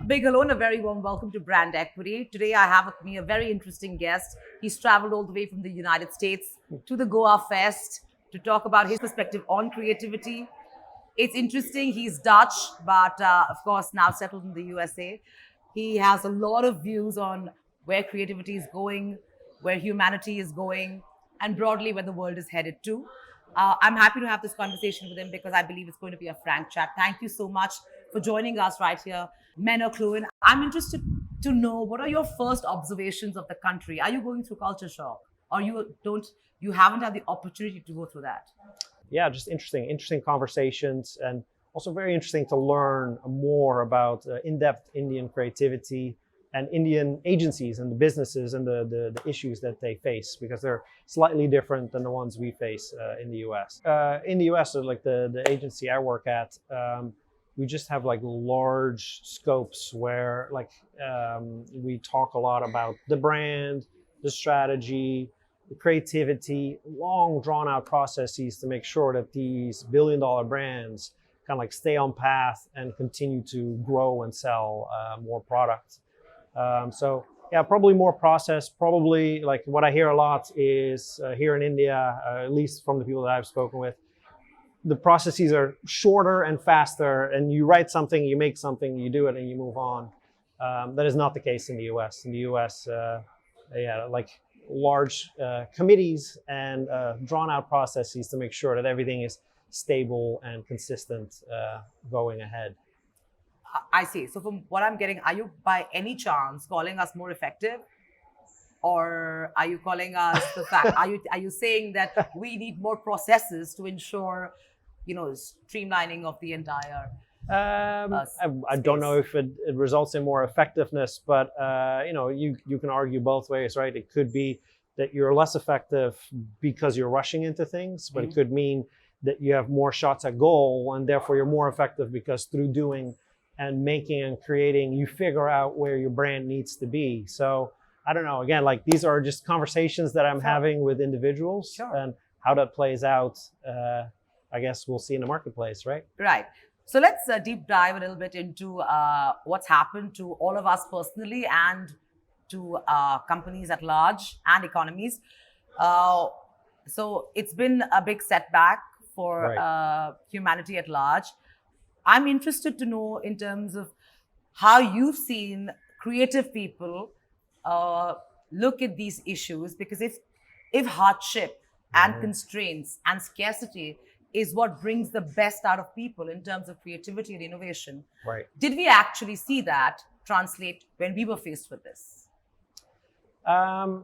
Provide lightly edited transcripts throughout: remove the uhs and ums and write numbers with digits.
Big hello and a very warm welcome to Brand Equity. Today I have with me a very interesting guest. He's traveled all the way from the United States to the Goa Fest to talk about his perspective on creativity. It's interesting, he's Dutch, but of course now settled in the USA. He has a lot of views on where creativity is going, where humanity is going, and broadly where the world is headed to. I'm happy to have this conversation with him because I believe it's going to be a frank chat. Thank you so much for joining us right here, Menno Kluin. I'm interested to know, what are your first observations of the country? Are you going through culture shock, or you haven't had the opportunity to go through that? Yeah, just interesting conversations, and also very interesting to learn more about in-depth Indian creativity and Indian agencies and the businesses and the issues that they face, because they're slightly different than the ones we face in the US. In the US, so like the agency I work at, we just have like large scopes where we talk a lot about the brand, the strategy, the creativity, long drawn out processes to make sure that these billion-dollar brands kind of like stay on path and continue to grow and sell more product. So yeah, probably more process. Probably like what I hear a lot is here in India, at least from the people that I've spoken with, the processes are shorter and faster, and you write something, you make something, you do it, and you move on. That is not the case in the US. In the US, like large committees and drawn out processes to make sure that everything is stable and consistent going ahead. I see. So from what I'm getting, are you by any chance calling us more effective? Or are you calling us the fact? Are you saying that we need more processes to ensure, streamlining of the entire? I don't know if it results in more effectiveness, but you can argue both ways, right? It could be that you're less effective because you're rushing into things, but it could mean that you have more shots at goal, and therefore you're more effective because through doing and making and creating, you figure out where your brand needs to be. So I don't know, again, like these are just conversations that I'm having with individuals, and how that plays out, I guess we'll see in the marketplace, right? Right. So let's deep dive a little bit into what's happened to all of us personally and to companies at large and economies. So it's been a big setback for humanity at large. I'm interested to know in terms of how you've seen creative people look at these issues, because if hardship and constraints and scarcity is what brings the best out of people in terms of creativity and innovation, did we actually see that translate when we were faced with this? For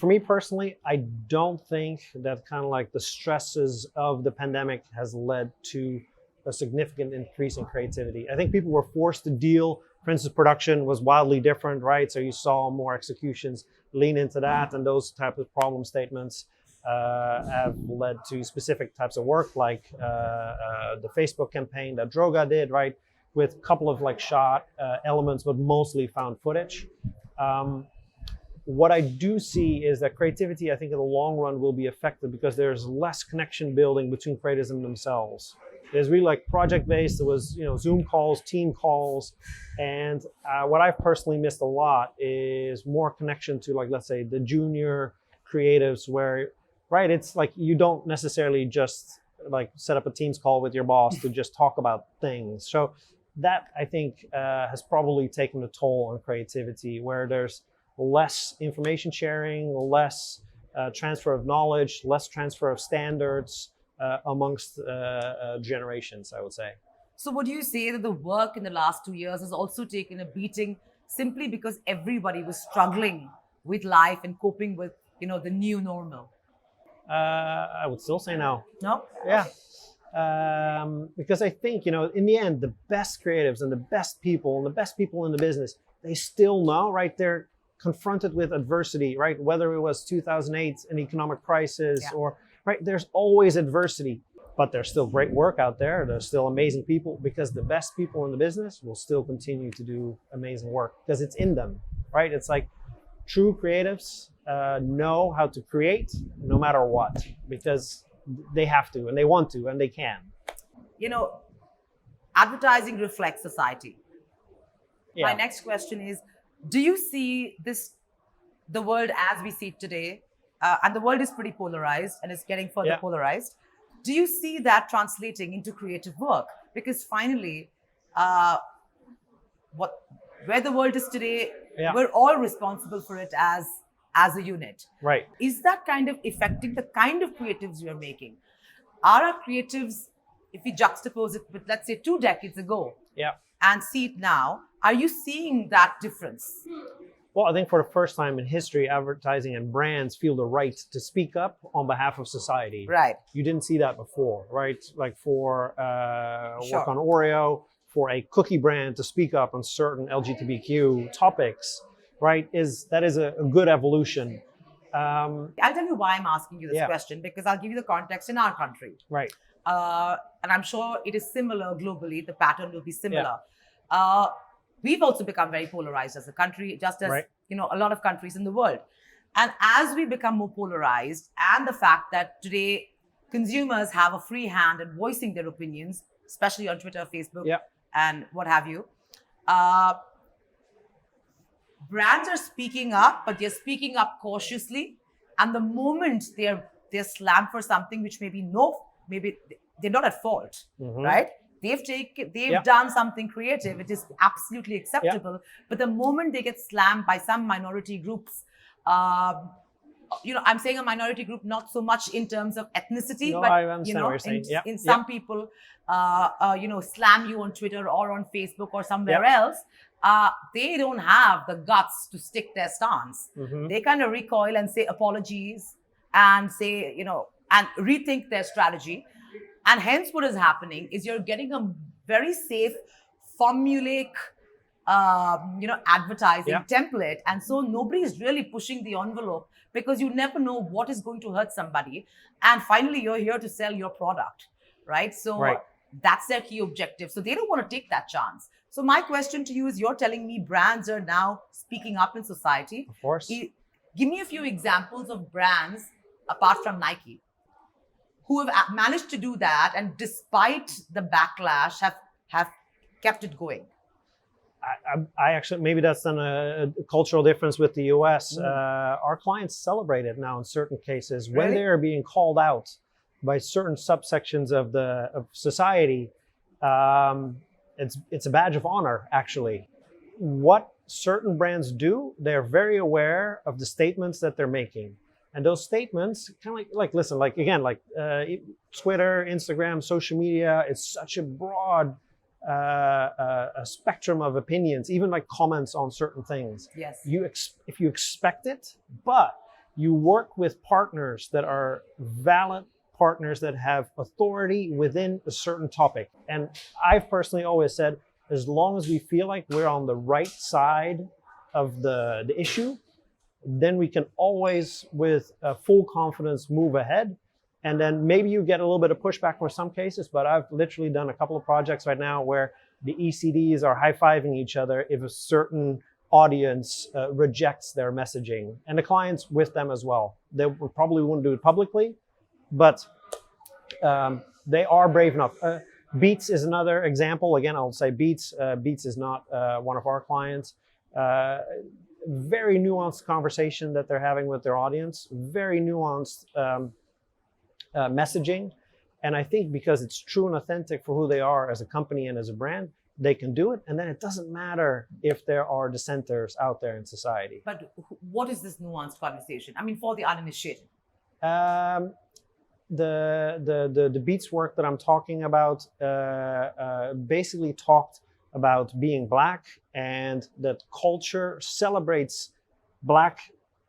me personally, I don't think that kind of like the stresses of the pandemic has led to a significant increase in creativity. I think people were forced to deal. For instance, production was wildly different, right? So you saw more executions lean into that, and those types of problem statements have led to specific types of work, like the Facebook campaign that Droga did, right? With a couple of like shot elements, but mostly found footage. What I do see is that creativity, I think in the long run, will be affected because there's less connection building between creators and themselves. There's really like project-based. There was, Zoom calls, team calls. And what I've personally missed a lot is more connection to, like, let's say the junior creatives where, right, it's like you don't necessarily just like set up a Teams call with your boss to just talk about things. So that, I think, has probably taken a toll on creativity, where there's less information sharing, less transfer of knowledge, less transfer of standards amongst generations, I would say. So would you say that the work in the last 2 years has also taken a beating simply because everybody was struggling with life and coping with, the new normal? I would still say no. No? Yeah. Because I think, in the end, the best creatives and the best people in the business, they still know, right? They're confronted with adversity, right? Whether it was 2008, an economic crisis, or, right, there's always adversity, but there's still great work out there. There's still amazing people, because the best people in the business will still continue to do amazing work because it's in them, right? It's like true creatives know how to create no matter what, because they have to, and they want to, and they can. Advertising reflects society. My Yeah. next question is, do you see the world as we see it today, and the world is pretty polarized and it's getting further Yeah. polarized. Do you see that translating into creative work? Because finally, uh, what where the world is today, Yeah. we're all responsible for it as a unit. Right. Is that kind of affecting the kind of creatives you're making? Are our creatives, if we juxtapose it with, let's say, 2 decades ago, Yeah. and see it now, are you seeing that difference? Well, I think for the first time in history, advertising and brands feel the right to speak up on behalf of society. Right. You didn't see that before, right? Like for Sure. work on Oreo, for a cookie brand to speak up on certain LGBTQ topics, right? That is a good evolution. I'll tell you why I'm asking you this Yeah. question, because I'll give you the context in our country. Right. And I'm sure it is similar globally. The pattern will be similar. We've also become very polarized as a country, just as Right. a lot of countries in the world. And as we become more polarized, and the fact that today consumers have a free hand in voicing their opinions, especially on Twitter, Facebook, Yeah. and what have you, brands are speaking up, but they're speaking up cautiously. And the moment they're slammed for something which maybe they're not at fault, right? They've done something creative, it is absolutely acceptable. But the moment they get slammed by some minority groups, I'm saying a minority group not so much in terms of ethnicity, No, but I understand what you're saying. Yeah. in some people, slam you on Twitter or on Facebook or somewhere else. They don't have the guts to stick their stance. They kind of recoil and say apologies and say, and rethink their strategy. And hence what is happening is you're getting a very safe, formulaic, advertising template. And so nobody is really pushing the envelope, because you never know what is going to hurt somebody. And finally, you're here to sell your product, right? So that's their key objective. So they don't want to take that chance. So my question to you is, you're telling me brands are now speaking up in society. Of course. Give me a few examples of brands, apart from Nike, who have managed to do that, and despite the backlash, have kept it going. I actually, maybe that's then a cultural difference with the US. Our clients celebrate it now in certain cases when Really? they are being called out by certain subsections of society. It's a badge of honor, actually. What certain brands do, they're very aware of the statements that they're making. And those statements, kind of like listen, like again, like Twitter, Instagram, social media, it's such a broad a spectrum of opinions, even like comments on certain things. Yes. If you expect it, but you work with partners that are valid partners that have authority within a certain topic. And I've personally always said, as long as we feel like we're on the right side of the issue, then we can always, with full confidence, move ahead. And then maybe you get a little bit of pushback for some cases, but I've literally done a couple of projects right now where the ECDs are high-fiving each other if a certain audience rejects their messaging, and the clients with them as well. They probably wouldn't do it publicly, but they are brave enough. Beats is another example. Again, I'll say Beats. Beats is not one of our clients. Very nuanced conversation that they're having with their audience. Very nuanced messaging. And I think because it's true and authentic for who they are as a company and as a brand, they can do it. And then it doesn't matter if there are dissenters out there in society. But what is this nuanced conversation? I mean, for the uninitiated. The Beats work that I'm talking about basically talked about being Black, and that culture celebrates Black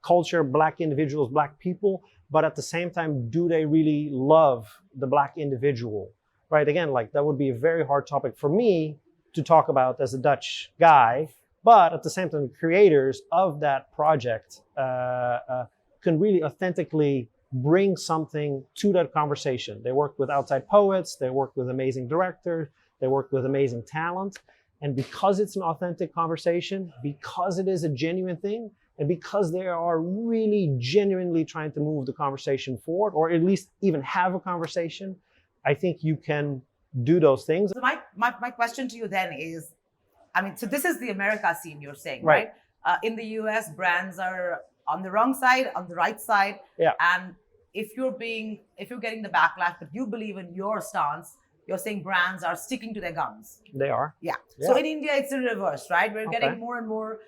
culture, Black individuals, Black people, but at the same time, do they really love the Black individual, right? Again, like that would be a very hard topic for me to talk about as a Dutch guy, but at the same time, the creators of that project can really authentically bring something to that conversation. They work with outside poets, they work with amazing directors, they work with amazing talent. And because it's an authentic conversation, because it is a genuine thing, and because they are really genuinely trying to move the conversation forward, or at least even have a conversation, I think you can do those things. So my question to you then is, I mean, so this is the America scene you're saying, Right. right? In the US, brands are on the wrong side, on the right side. Yeah. And if you're getting the backlash, but you believe in your stance, you're saying brands are sticking to their guns. They are. Yeah. Yeah. So in India, it's the reverse, right? We're Okay. getting more and more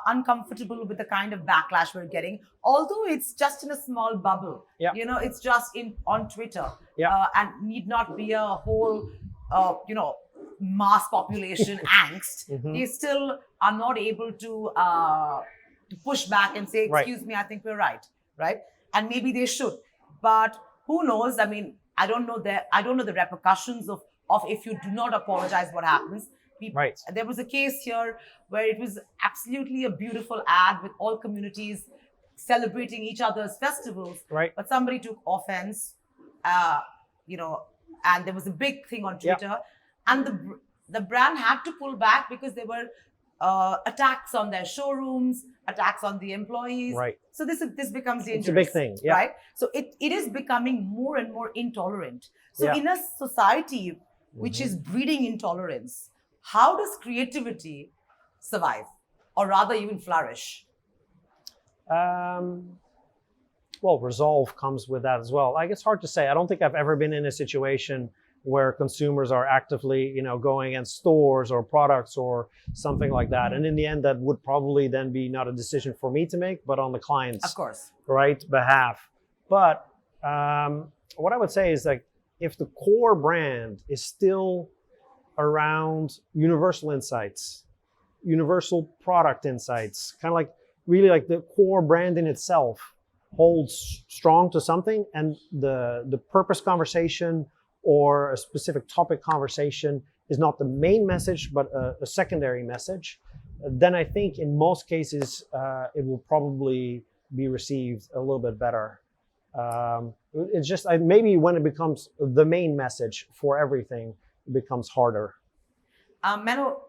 uncomfortable with the kind of backlash we're getting, although it's just in a small bubble. Yeah. You know, it's just on Twitter. Yeah. And need not be a whole, mass population angst. Mhm. They still are not able to push back and say, Right. excuse me, I think we're right? And maybe they should. But who knows? I mean, I don't know the repercussions of if you do not apologize, what happens. Right. There was a case here where it was absolutely a beautiful ad with all communities celebrating each other's festivals. Right. But somebody took offense, and there was a big thing on Twitter. And the brand had to pull back because there were attacks on their showrooms, attacks on the employees. Right. So this becomes dangerous. It's a big thing. Yeah. Right? So it is becoming more and more intolerant. So Yeah. in a society which is breeding intolerance, how does creativity survive, or rather even flourish? Well, resolve comes with that as well. Like, it's hard to say. I don't think I've ever been in a situation where consumers are actively, going against stores or products or something like that. And in the end, that would probably then be not a decision for me to make, but on the client's Of course. behalf. But what I would say is, like, if the core brand is still around universal insights, universal product insights, kind of like really like the core brand in itself holds strong to something, and the purpose conversation or a specific topic conversation is not the main message, but a secondary message, then I think in most cases it will probably be received a little bit better. It's just maybe when it becomes the main message for everything, it becomes harder. Menno,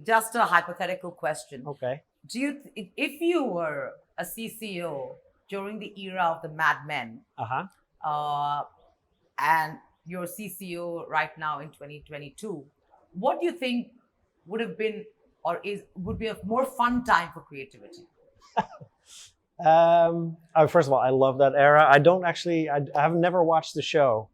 just a hypothetical question. Okay. If you were a CCO during the era of the Mad Men, and you're CCO right now in 2022, what do you think would have been would be a more fun time for creativity? First of all, I love that era. I have never watched the show.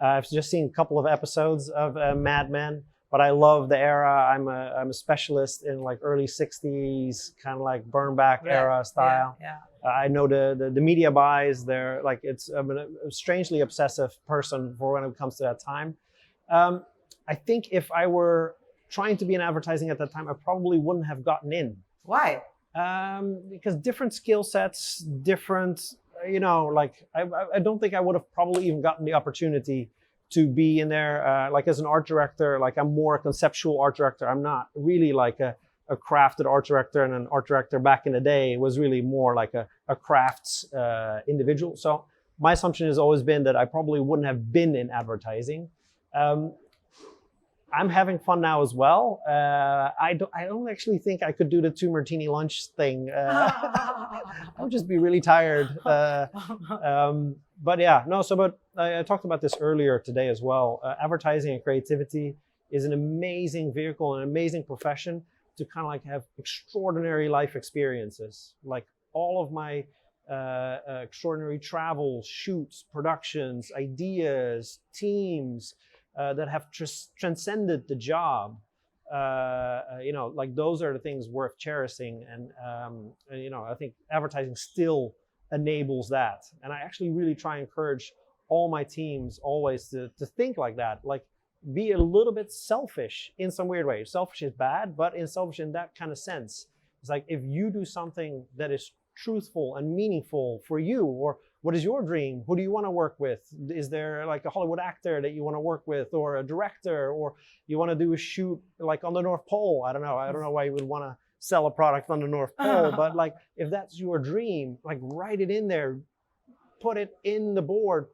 I've just seen a couple of episodes of Mad Men, but I love the era. I'm a specialist in like early 60s, kind of like burn back era style. Yeah. I know the media buys. They're like, I'm a strangely obsessive person for when it comes to that time. I think if I were trying to be in advertising at that time, I probably wouldn't have gotten in. Why? Because different skill sets, different, I don't think I would have probably even gotten the opportunity to be in there. Like as an art director, like I'm more a conceptual art director. I'm not really like a crafted art director, and an art director back in the day was really more like a crafts individual. So my assumption has always been that I probably wouldn't have been in advertising. I'm having fun now as well. I don't actually think I could do the 2 martini lunch thing. I'll just be really tired. But yeah, no. But I talked about this earlier today as well. Advertising and creativity is an amazing vehicle, an amazing profession to kind of like have extraordinary life experiences. Like all of my extraordinary travel, shoots, productions, ideas, teams that have transcended the job. Like those are the things worth cherishing. And I think advertising still enables that. And I actually really try and encourage all my teams always to think like that. Like, be a little bit selfish in some weird way. Selfish is bad, but selfish in that kind of sense. It's like, if you do something that is truthful and meaningful for you, or what is your dream? Who do you want to work with? Is there like a Hollywood actor that you want to work with, or a director, or you want to do a shoot like on the North Pole? I don't know why you would want to sell a product on the North Pole, but like, if that's your dream, like write it in there, put it in the board,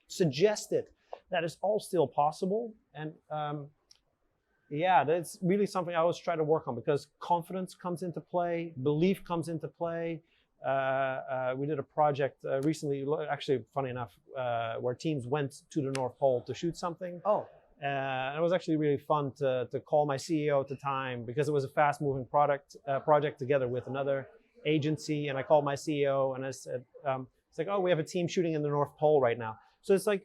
suggest it. That is all still possible. And that's really something I always try to work on, because confidence comes into play, belief comes into play. We did a project recently, actually, funny enough, where teams went to the North Pole to shoot something. Oh. It was actually really fun to call my CEO at the time, because it was a fast-moving project together with another agency. And I called my CEO and I said, it's like, oh, we have a team shooting in the North Pole right now. So it's like,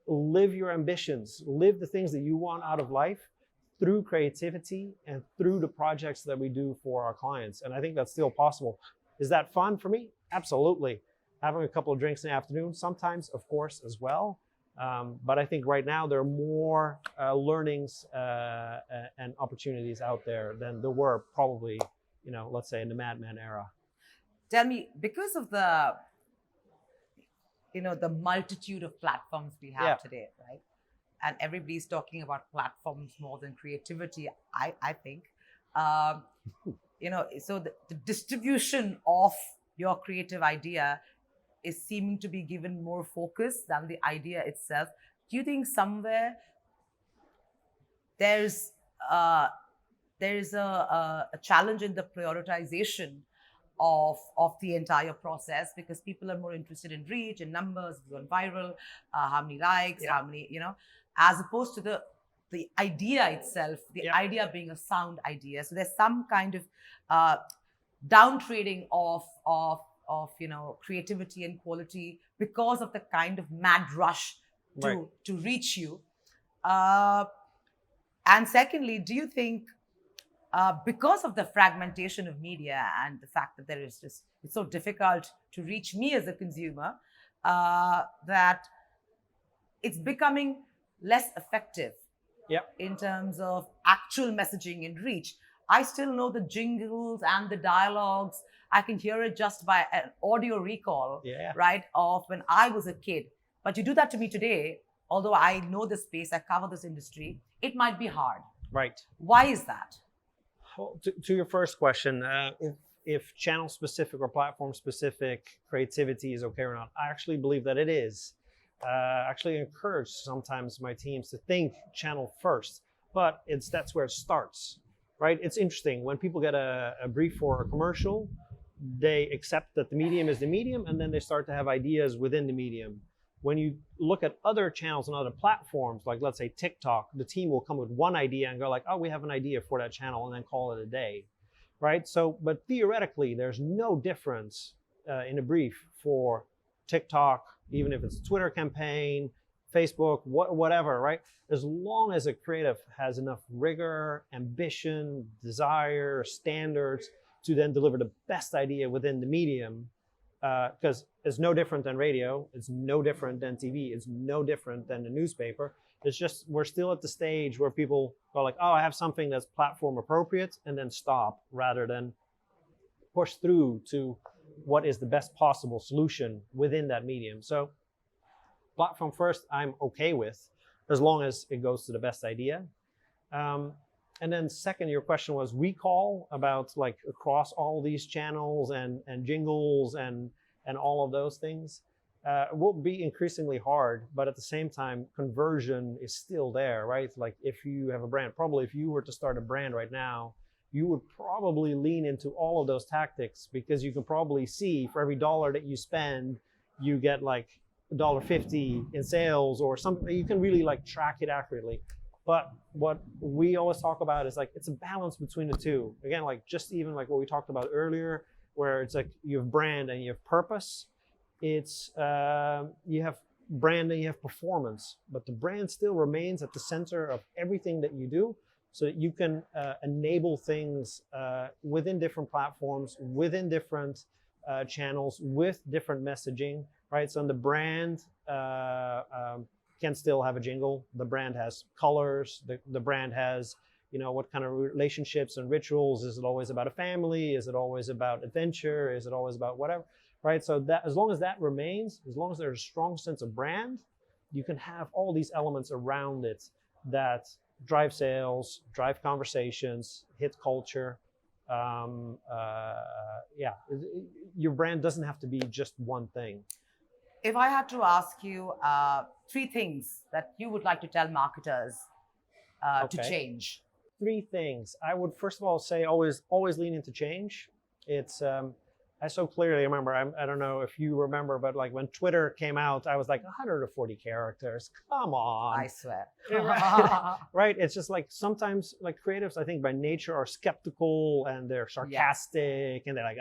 live your ambitions, live the things that you want out of life through creativity and through the projects that we do for our clients. And I think that's still possible. Is that fun for me? Absolutely. Having a couple of drinks in the afternoon, sometimes, of course, as well. But I think right now there are more learnings and opportunities out there than there were probably, let's say in the Mad Men era. Tell me, because of the multitude of platforms we have today, right? And everybody's talking about platforms more than creativity, I think. So the distribution of your creative idea is seeming to be given more focus than the idea itself. Do you think somewhere there's a challenge in the prioritization of the entire process, because people are more interested in reach and numbers, going viral, how many likes, how many, as opposed to the idea itself, the idea being a sound idea. So there's some kind of downtrading of creativity and quality because of the kind of mad rush to reach you. And secondly, do you think because of the fragmentation of media and the fact that it's so difficult to reach me as a consumer, that it's becoming less effective in terms of actual messaging and reach? I still know the jingles and the dialogues. I can hear it just by an audio recall, right, of when I was a kid. But you do that to me today, although I know this space, I cover this industry, it might be hard. Right. Why is that? Well, to your first question, if channel-specific or platform-specific creativity is okay or not, I actually believe that it is. Actually encourage sometimes my teams to think channel first, but that's where it starts, right? It's interesting when people get a brief for a commercial, they accept that the medium is the medium, and then they start to have ideas within the medium. When you look at other channels and other platforms, like let's say TikTok, the team will come with one idea and go like, oh, we have an idea for that channel, and then call it a day, right? So, but theoretically, there's no difference in a brief for TikTok, even if it's a Twitter campaign, Facebook, whatever, right? As long as a creative has enough rigor, ambition, desire, standards to then deliver the best idea within the medium, because it's no different than radio, it's no different than TV, it's no different than the newspaper. It's just, we're still at the stage where people go like, oh, I have something that's platform appropriate, and then stop, rather than push through to what is the best possible solution within that medium. So platform first, I'm okay with, as long as it goes to the best idea. And then second, your question was recall about like across all these channels and jingles and all of those things. It will be increasingly hard, but at the same time, conversion is still there, right? Like if you have a brand, probably if you were to start a brand right now, you would probably lean into all of those tactics, because you can probably see for every dollar that you spend, you get like $1.50 in sales or something. You can really like track it accurately. But what we always talk about is like, it's a balance between the two. Again, like just even like what we talked about earlier, where it's like you have brand and you have purpose. It's you have brand and you have performance, but the brand still remains at the center of everything that you do, so that you can enable things within different platforms, within different channels, with different messaging, right? So the brand can still have a jingle. The brand has colors. The brand has, what kind of relationships and rituals. Is it always about a family? Is it always about adventure? Is it always about whatever, right? So that, as long as that remains, as long as there's a strong sense of brand, you can have all these elements around it that drive sales, drive conversations, hit culture. Your brand doesn't have to be just one thing. If I had to ask you 3 things that you would like to tell marketers to change. 3 things. I would first of all say always lean into change. It's I so clearly remember, I don't know if you remember, but like when Twitter came out, I was like 140 characters. Come on. I swear. Right? It's just like sometimes like creatives, I think by nature are skeptical and they're sarcastic and they're like,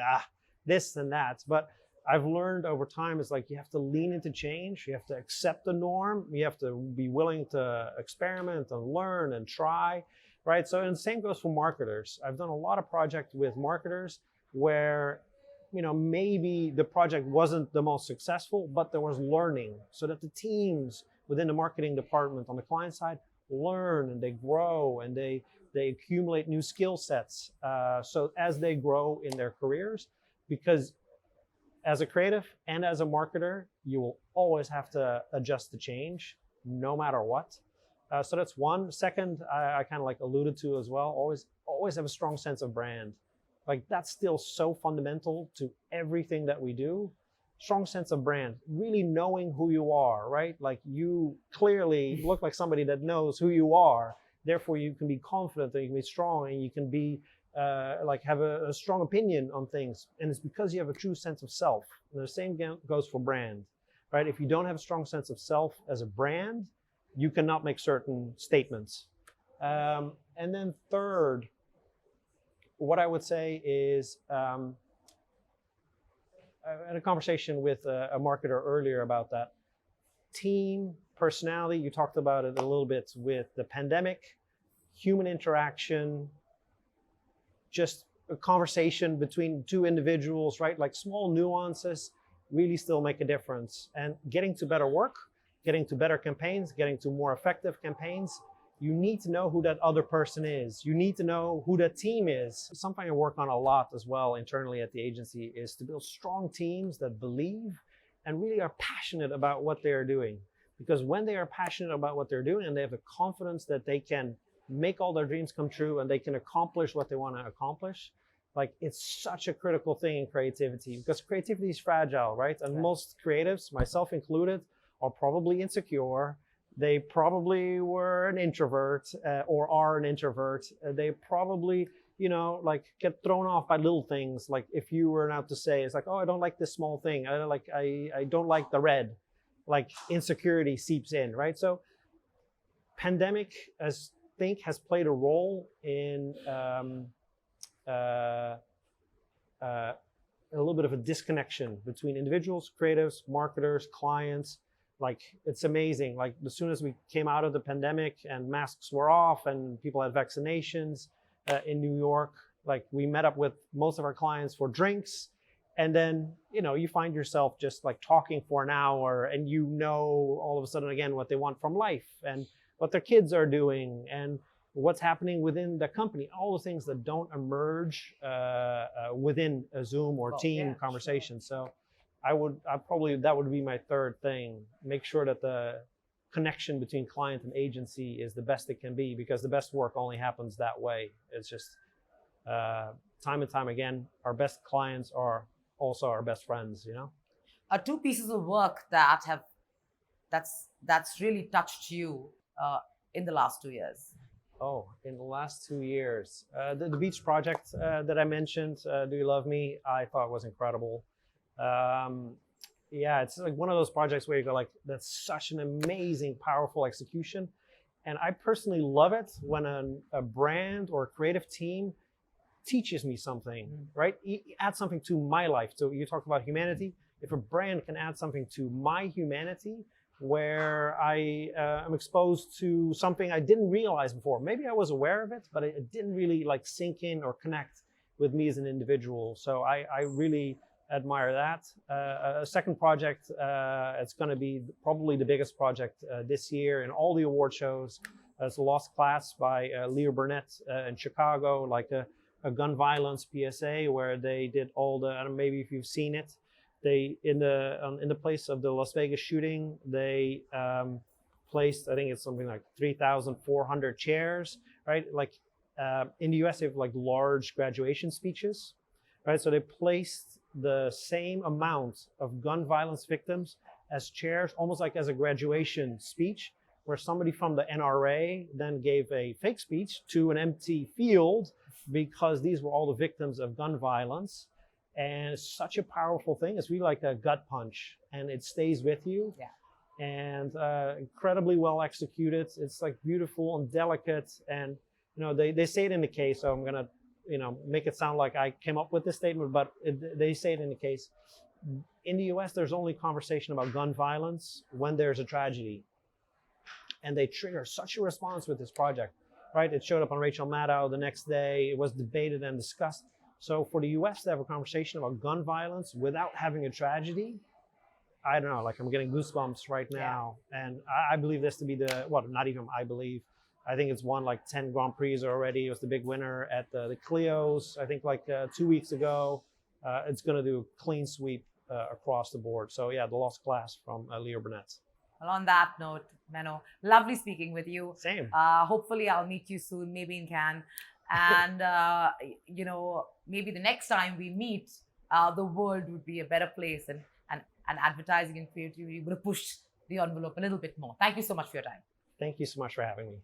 this and that. But I've learned over time is like you have to lean into change. You have to accept the norm. You have to be willing to experiment and learn and try, right? So, and the same goes for marketers. I've done a lot of projects with marketers where, you know, maybe the project wasn't the most successful, but there was learning so that the teams within the marketing department on the client side learn and they grow and they accumulate new skill sets. So as they grow in their careers, because as a creative and as a marketer, you will always have to adjust to change no matter what. So that's one. Second, I kind of like alluded to as well, always have a strong sense of brand. Like that's still so fundamental to everything that we do. Strong sense of brand, really knowing who you are, right? Like you clearly look like somebody that knows who you are. Therefore, you can be confident and you can be strong and you can be like have a strong opinion on things. And it's because you have a true sense of self. And the same goes for brand, right? If you don't have a strong sense of self as a brand, you cannot make certain statements. And then third, what I would say is, I had a conversation with a marketer earlier about that. Team, personality, you talked about it a little bit with the pandemic, human interaction, just a conversation between two individuals, right? Like small nuances really still make a difference. And getting to better work, getting to better campaigns, getting to more effective campaigns, you need to know who that other person is. You need to know who that team is. Something I work on a lot as well internally at the agency is to build strong teams that believe and really are passionate about what they are doing. Because when they are passionate about what they're doing and they have the confidence that they can make all their dreams come true and they can accomplish what they want to accomplish, like it's such a critical thing in creativity because creativity is fragile, right? And most creatives, myself included, are probably insecure. They probably were an introvert or are an introvert. They probably, you know, like get thrown off by little things. Like if you were now to say, it's like, oh, I don't like this small thing. I don't like the red. Like insecurity seeps in, right? So pandemic, I think, has played a role in a little bit of a disconnection between individuals, creatives, marketers, clients. Like it's amazing. Like as soon as we came out of the pandemic and masks were off and people had vaccinations in New York, like we met up with most of our clients for drinks. And then, you know, you find yourself just like talking for an hour and you know all of a sudden again what they want from life and what their kids are doing and what's happening within the company, all the things that don't emerge within a Zoom or team conversation. Sure. So that would be my third thing. Make sure that the connection between client and agency is the best it can be because the best work only happens that way. It's just time and time again, our best clients are also our best friends, you know? Two pieces of work that's really touched you in the last 2 years. Oh, in the last 2 years. The beach project that I mentioned, Do You Love Me? I thought was incredible. Yeah, it's like one of those projects where you go like, that's such an amazing, powerful execution. And I personally love it when a brand or a creative team teaches me something, right? Add something to my life. So you talk about humanity. If a brand can add something to my humanity, where I am exposed to something I didn't realize before. Maybe I was aware of it, but it didn't really like sink in or connect with me as an individual. So I really admire that. A second project, it's going to be probably the biggest project this year in all the award shows. It's The Lost Class by Leo Burnett in Chicago, like a gun violence PSA where they did all the, I don't know, maybe if you've seen it, they in the place of the Las Vegas shooting, they placed, I think it's something like 3,400 chairs, right? Like in the US, they have like large graduation speeches, right? So they placed the same amount of gun violence victims as chairs, almost like as a graduation speech, where somebody from the NRA then gave a fake speech to an empty field because these were all the victims of gun violence. And it's such a powerful thing. It's really like a gut punch, and it stays with you. Yeah. And incredibly well executed. It's like beautiful and delicate. And they say it in the case. So I'm gonna make it sound like I came up with this statement, but they say it in the case. In the U.S., there's only conversation about gun violence when there's a tragedy, and they trigger such a response with this project. Right? It showed up on Rachel Maddow the next day. It was debated and discussed. So for the U.S. to have a conversation about gun violence without having a tragedy, I don't know, like I'm getting goosebumps right now. Yeah. And I believe this to be not even I believe. I think it's won like 10 Grand Prix already. It was the big winner at the Clios, I think like 2 weeks ago. It's going to do a clean sweep across the board. So yeah, the Lost Class from Leo Burnett. Well, on that note, Menno, lovely speaking with you. Same. Hopefully I'll meet you soon, maybe in Cannes. And, maybe the next time we meet, the world would be a better place, and advertising and creativity would have pushed the envelope a little bit more. Thank you so much for your time. Thank you so much for having me.